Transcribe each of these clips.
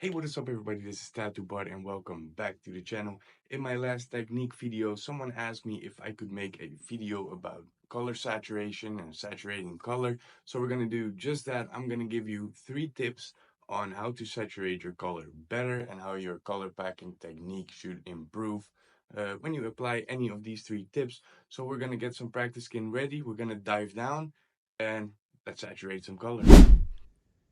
Hey, what is up everybody, this is Tattoo Bart and welcome back to the channel. In my last technique video, someone asked me if I could make a video about color saturation and saturating color. So we're gonna do just that. I'm gonna give you 3 tips on how to saturate your color better and how your color packing technique should improve when you apply any of these 3 tips. So we're gonna get some practice skin ready, we're gonna dive down and let's saturate some color.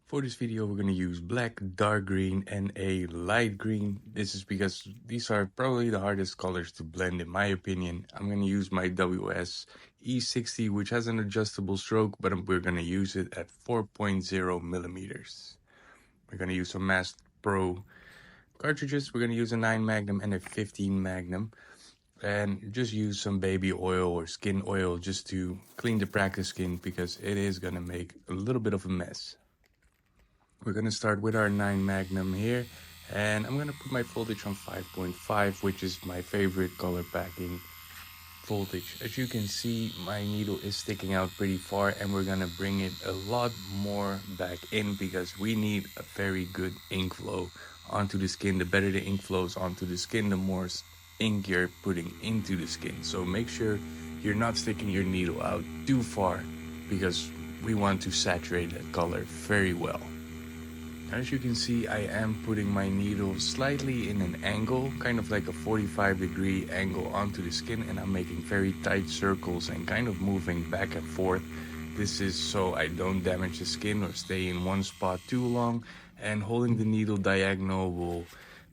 For this video, we're going to use black, dark green, and a light green. This is because these are probably the hardest colors to blend in my opinion. I'm going to use my WS E60, which has an adjustable stroke, but we're going to use it at 4.0 millimeters. We're going to use some Mast Pro cartridges. We're going to use a 9 Magnum and a 15 Magnum. And just use some baby oil or skin oil just to clean the practice skin because it is going to make a little bit of a mess. We're going to start with our 9 Magnum here, and I'm going to put my voltage on 5.5, which is my favorite color packing voltage. As you can see, my needle is sticking out pretty far, and we're going to bring it a lot more back in because we need a very good ink flow onto the skin. The better the ink flows onto the skin, the more ink you're putting into the skin. So make sure you're not sticking your needle out too far because we want to saturate that color very well. As you can see, I am putting my needle slightly in an angle, kind of like a 45-degree angle onto the skin, and I'm making very tight circles and kind of moving back and forth. This is so I don't damage the skin or stay in one spot too long, and holding the needle diagonal will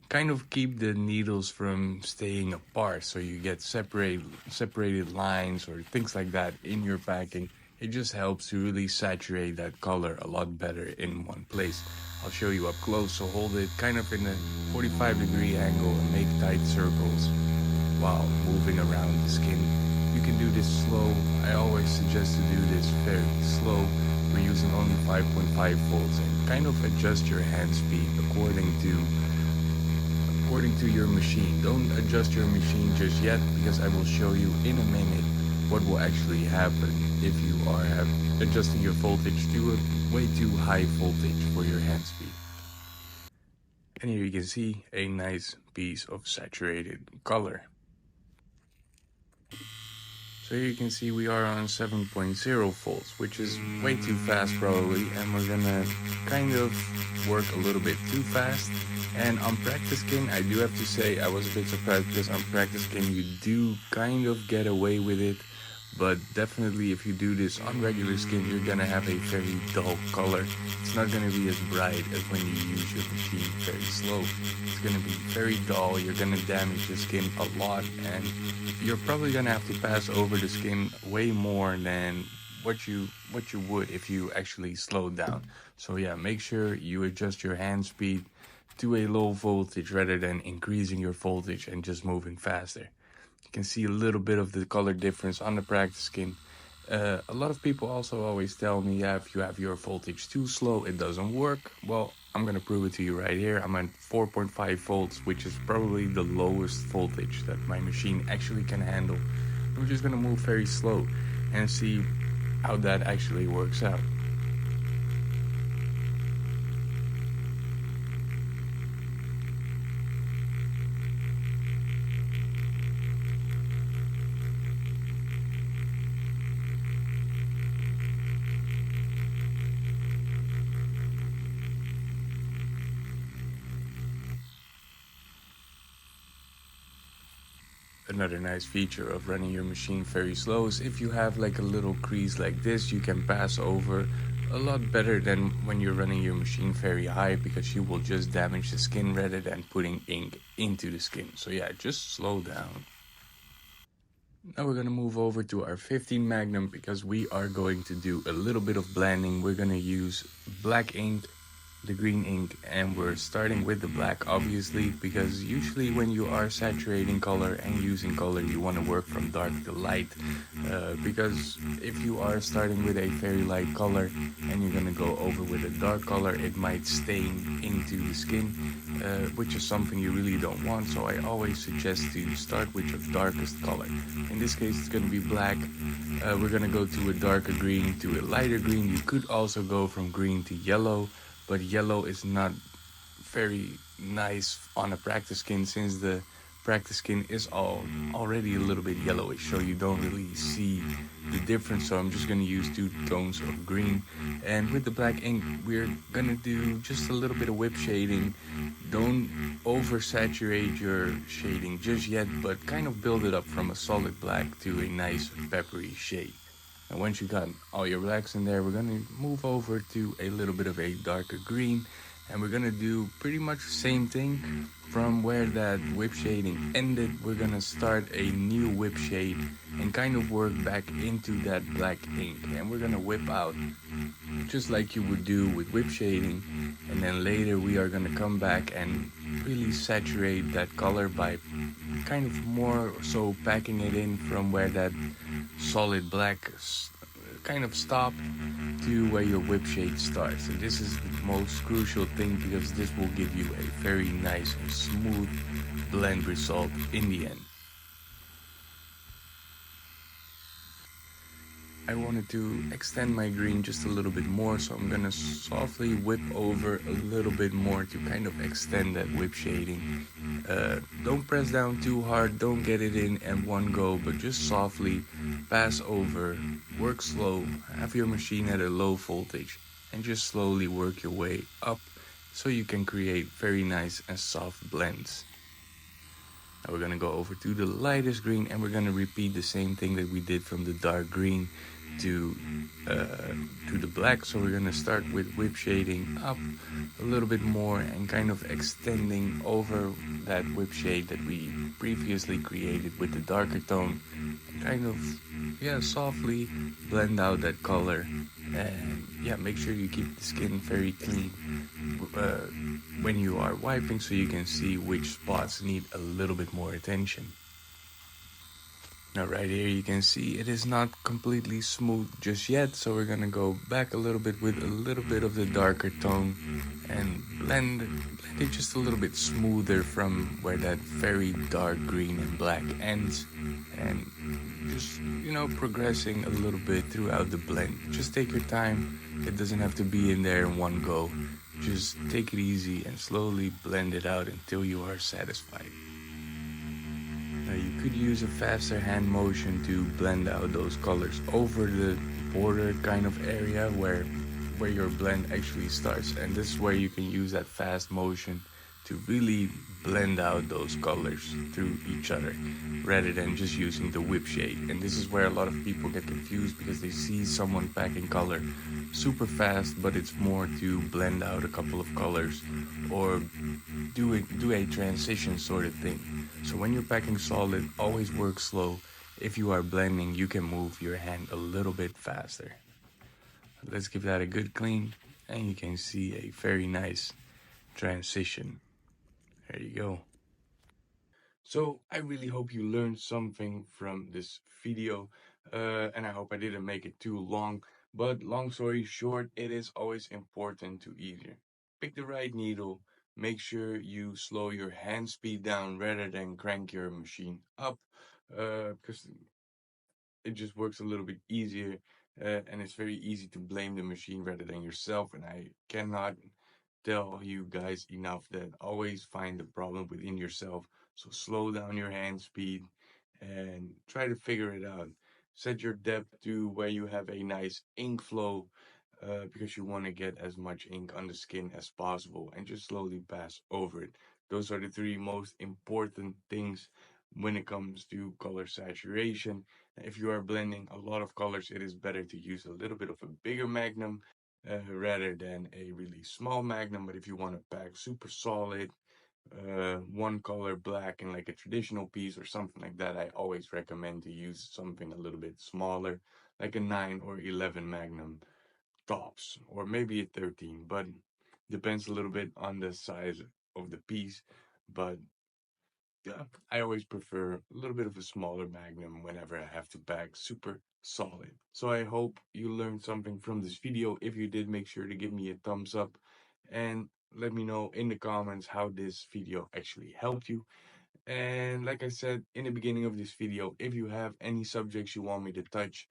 kind of keep the needles from staying apart, so you get separated lines or things like that in your packing. It just helps to really saturate that color a lot better in one place. I'll show you up close, so hold it kind of in a 45-degree angle and make tight circles while moving around the skin. You can do this slow. I always suggest to do this very slow. We're using only 5.5 volts and kind of adjust your hand speed according to your machine. Don't adjust your machine just yet because I will show you in a minute what will actually happen if you are adjusting your voltage to a way too high voltage for your hand speed. And here you can see a nice piece of saturated color. So here you can see we are on 7.0 volts, which is way too fast probably, and we're gonna kind of work a little bit too fast. And on practice skin, I do have to say I was a bit surprised because on practice skin you do kind of get away with it. But definitely if you do this on regular skin, you're gonna have a very dull color. It's not gonna be as bright as when you use your machine very slow. It's gonna be very dull, you're gonna damage the skin a lot, and you're probably gonna have to pass over the skin way more than what you would if you actually slowed down. So yeah, make sure you adjust your hand speed to a low voltage rather than increasing your voltage and just moving faster. You can see a little bit of the color difference on the practice skin. A lot of people also always tell me, yeah, if you have your voltage too slow, it doesn't work. Well, I'm gonna prove it to you right here. I'm at 4.5 volts, which is probably the lowest voltage that my machine actually can handle. I'm just gonna move very slow and see how that actually works out. Another nice feature of running your machine very slow is if you have like a little crease like this, you can pass over a lot better than when you're running your machine very high because you will just damage the skin rather than putting ink into the skin. So yeah, just slow down. Now we're gonna move over to our 15 Magnum because we are going to do a little bit of blending. We're gonna use black ink, the green ink, and we're starting with the black obviously because usually when you are saturating color and using color you want to work from dark to light because if you are starting with a very light color and you're gonna go over with a dark color, it might stain into the skin, which is something you really don't want. So I always suggest to start with your darkest color. In this case it's gonna be black. We're gonna go to a darker green to a lighter green. You could also go from green to yellow, but yellow is not very nice on a practice skin, since the practice skin is already a little bit yellowish, so you don't really see the difference. So I'm just going to use 2 tones of green, and with the black ink we're going to do just a little bit of whip shading. Don't oversaturate your shading just yet, but kind of build it up from a solid black to a nice peppery shade. And once you got all your blacks in there, we're gonna move over to a little bit of a darker green, and we're gonna do pretty much the same thing. From where that whip shading ended, we're gonna start a new whip shade and kind of work back into that black ink. And we're gonna whip out just like you would do with whip shading, and then later we are gonna come back and really saturate that color by kind of more so packing it in from where that solid black kind of stopped to where your whip shade starts. And this is the most crucial thing, because this will give you a very nice and smooth blend result in the end. I wanted to extend my green just a little bit more, so I'm gonna softly whip over a little bit more to kind of extend that whip shading. Don't press down too hard, don't get it in at one go, but just softly pass over, work slow, have your machine at a low voltage, and just slowly work your way up so you can create very nice and soft blends. Now we're gonna go over to the lightest green, and we're gonna repeat the same thing that we did from the dark green to the black. So we're gonna start with whip shading up a little bit more and kind of extending over that whip shade that we previously created with the darker tone. Kind of, softly blend out that color, and make sure you keep the skin very clean when you are wiping, so you can see which spots need a little bit more attention. Now right here you can see it is not completely smooth just yet, so we're gonna go back a little bit with a little bit of the darker tone and blend it just a little bit smoother from where that very dark green and black ends, and just progressing a little bit throughout the blend. Just take your time, it doesn't have to be in there in one go. Just take it easy and slowly blend it out until you are satisfied. Now you could use a faster hand motion to blend out those colors over the border kind of area where your blend actually starts, and this is where you can use that fast motion to really blend out those colors through each other rather than just using the whip shade. And this is where a lot of people get confused, because they see someone packing color super fast, but it's more to blend out a couple of colors or do a transition sort of thing. So when you're packing solid, always work slow. If you are blending, you can move your hand a little bit faster. Let's give that a good clean, and you can see a very nice transition. There you go. So I really hope you learned something from this video, and I hope I didn't make it too long. But long story short, it is always important to either pick the right needle, make sure you slow your hand speed down rather than crank your machine up, because it just works a little bit easier, and it's very easy to blame the machine rather than yourself. And I cannot tell you guys enough that always find the problem within yourself. So slow down your hand speed and try to figure it out. Set your depth to where you have a nice ink flow, because you want to get as much ink on the skin as possible, and just slowly pass over it. Those are the 3 most important things when it comes to color saturation. If you are blending a lot of colors, it is better to use a little bit of a bigger magnum rather than a really small magnum. But if you want to pack super solid, one color black in like a traditional piece or something like that, I always recommend to use something a little bit smaller, like a 9 or 11 magnum tops, or maybe a 13, but depends a little bit on the size of the piece. But yeah, I always prefer a little bit of a smaller magnum whenever I have to pack super solid. So I hope you learned something from this video. If you did, make sure to give me a thumbs up and let me know in the comments how this video actually helped you. And like I said in the beginning of this video, if you have any subjects you want me to touch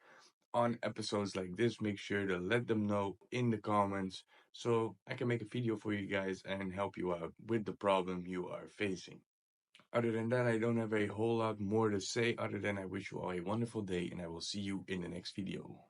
on episodes like this, make sure to let them know in the comments. so I can make a video for you guys and help you out with the problem you are facing. Other than that, I don't have a whole lot more to say other than I wish you all a wonderful day and I will see you in the next video.